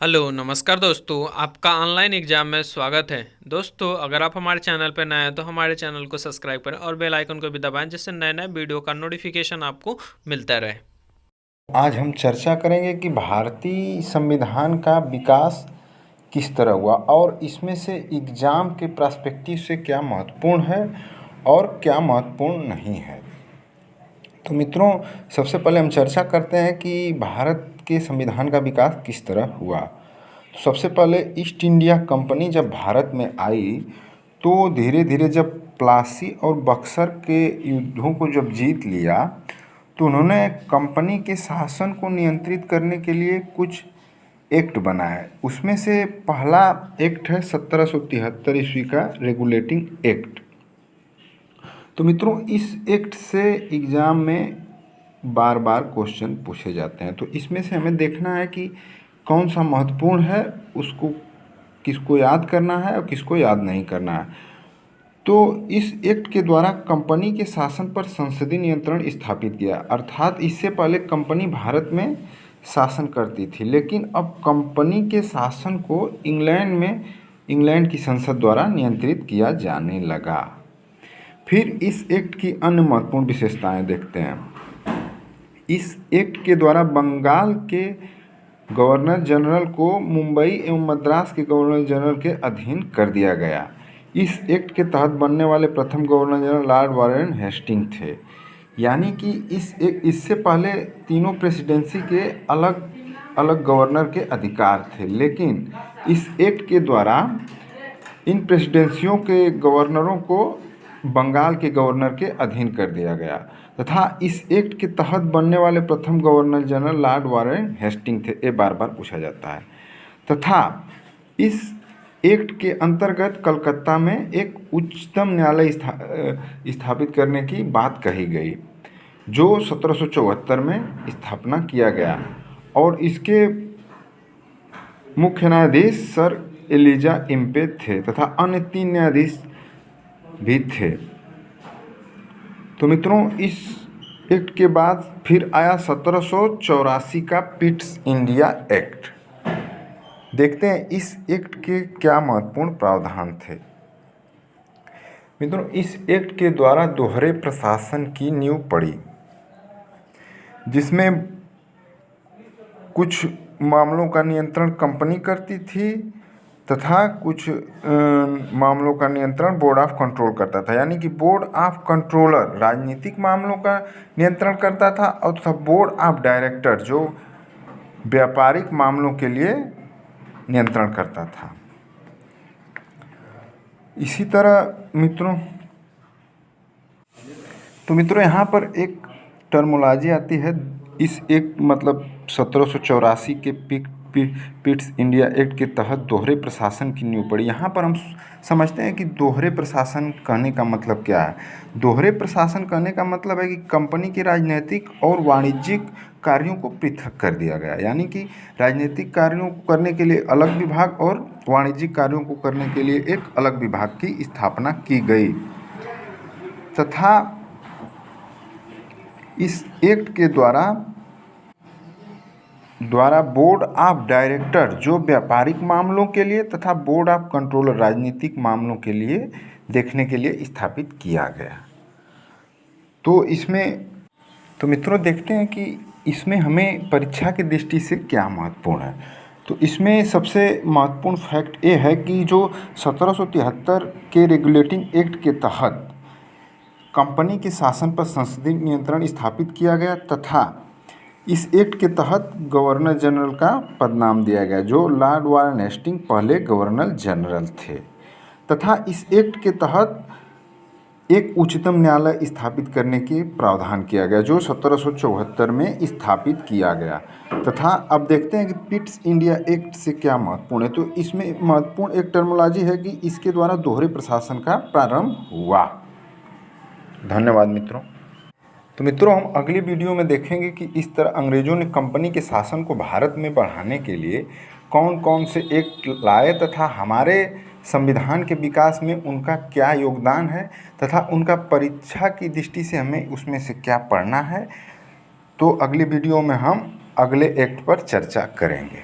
Hello नमस्कार दोस्तों, आपका ऑनलाइन एग्जाम में स्वागत है। दोस्तों, अगर आप हमारे चैनल पर नए हैं तो हमारे चैनल को सब्सक्राइब करें और बेल आइकन को भी दबाएं, जिससे नए नए वीडियो का नोटिफिकेशन आपको मिलता रहे। आज हम चर्चा करेंगे कि भारतीय संविधान का विकास किस तरह हुआ और इसमें से एग्ज़ाम के पर्सपेक्टिव से क्या महत्वपूर्ण है और क्या महत्वपूर्ण नहीं है। तो मित्रों, सबसे पहले हम चर्चा करते हैं कि भारत के संविधान का विकास किस तरह हुआ। तो सबसे पहले ईस्ट इंडिया कंपनी जब भारत में आई तो धीरे धीरे जब प्लासी और बक्सर के युद्धों को जब जीत लिया तो उन्होंने कंपनी के शासन को नियंत्रित करने के लिए कुछ एक्ट बनाए। उसमें से पहला एक्ट है 1773 ईस्वी का रेगुलेटिंग एक्ट। तो मित्रों, इस एक्ट से एग्ज़ाम में बार बार क्वेश्चन पूछे जाते हैं। तो इसमें से हमें देखना है कि कौन सा महत्वपूर्ण है, उसको किसको याद करना है और किसको याद नहीं करना है। तो इस एक्ट के द्वारा कंपनी के शासन पर संसदीय नियंत्रण स्थापित किया, अर्थात इससे पहले कंपनी भारत में शासन करती थी, लेकिन अब कंपनी के शासन को इंग्लैंड की संसद द्वारा नियंत्रित किया जाने लगा। फिर इस एक्ट की अन्य महत्वपूर्ण विशेषताएं देखते हैं। इस एक्ट के द्वारा बंगाल के गवर्नर जनरल को मुंबई एवं मद्रास के गवर्नर जनरल के अधीन कर दिया गया। इस एक्ट के तहत बनने वाले प्रथम governor general lord Warren Hasting थे। यानी कि इससे पहले तीनों प्रेसिडेंसी के अलग अलग गवर्नर के अधिकार थे, लेकिन इस एक्ट के द्वारा इन प्रेसिडेंसियों के गवर्नरों को बंगाल के गवर्नर के अधीन कर दिया गया तथा इस एक्ट के तहत बनने वाले प्रथम governor general lord Warren Hasting थे। ये बार बार पूछा जाता है। तथा इस एक्ट के अंतर्गत कलकत्ता में एक उच्चतम न्यायालय स्थापित करने की बात कही गई, जो 1774 में स्थापना किया गया और इसके मुख्य न्यायाधीश सर एलिजा इम्पे थे तथा अन्य 3 न्यायाधीश भी थे। तो मित्रों, इस एक्ट के बाद फिर आया 1784 का पिट्स इंडिया एक्ट। देखते हैं इस एक्ट के क्या महत्वपूर्ण प्रावधान थे। मित्रों, इस एक्ट के द्वारा दोहरे प्रशासन की नींव पड़ी, जिसमें कुछ मामलों का नियंत्रण कंपनी करती थी तथा कुछ मामलों का नियंत्रण बोर्ड ऑफ कंट्रोल करता था। यानी कि बोर्ड ऑफ कंट्रोलर राजनीतिक मामलों का नियंत्रण करता था और तथा बोर्ड ऑफ डायरेक्टर जो व्यापारिक मामलों के लिए नियंत्रण करता था। इसी तरह मित्रों, यहाँ पर एक टर्मोलॉजी आती है। इस एक मतलब 1784 के पिट्स इंडिया एक्ट के तहत दोहरे प्रशासन की नींव पड़ी। यहाँ पर हम समझते हैं कि दोहरे प्रशासन कहने का मतलब क्या है। दोहरे प्रशासन कहने का मतलब है कि कंपनी के राजनीतिक और वाणिज्यिक कार्यों को पृथक कर दिया गया। यानी कि राजनीतिक कार्यों को करने के लिए अलग विभाग और वाणिज्यिक कार्यों को करने के लिए एक अलग विभाग की स्थापना की गई तथा इस एक्ट के द्वारा बोर्ड ऑफ डायरेक्टर जो व्यापारिक मामलों के लिए तथा बोर्ड ऑफ कंट्रोलर राजनीतिक मामलों के लिए देखने के लिए स्थापित किया गया। तो मित्रों, देखते हैं कि इसमें हमें परीक्षा की दृष्टि से क्या महत्वपूर्ण है। तो इसमें सबसे महत्वपूर्ण फैक्ट ये है कि जो 1773 के रेगुलेटिंग एक्ट के तहत कंपनी के शासन पर संसदीय नियंत्रण स्थापित किया गया तथा इस एक्ट के तहत गवर्नर जनरल का पद नाम दिया गया, जो लॉर्ड वारेन हेस्टिंग पहले गवर्नर जनरल थे। तथा इस एक्ट के तहत एक उच्चतम न्यायालय स्थापित करने की प्रावधान किया गया, जो 1774 में स्थापित किया गया। तथा अब देखते हैं कि पिट्स इंडिया एक्ट से क्या महत्वपूर्ण है। तो इसमें महत्वपूर्ण एक टर्मोलॉजी है कि इसके द्वारा दोहरे प्रशासन का प्रारंभ हुआ। धन्यवाद मित्रों। तो मित्रों, हम अगली वीडियो में देखेंगे कि इस तरह अंग्रेज़ों ने कंपनी के शासन को भारत में बढ़ाने के लिए कौन कौन से एक्ट लाए तथा हमारे संविधान के विकास में उनका क्या योगदान है तथा उनका परीक्षा की दृष्टि से हमें उसमें से क्या पढ़ना है। तो अगली वीडियो में हम अगले एक्ट पर चर्चा करेंगे।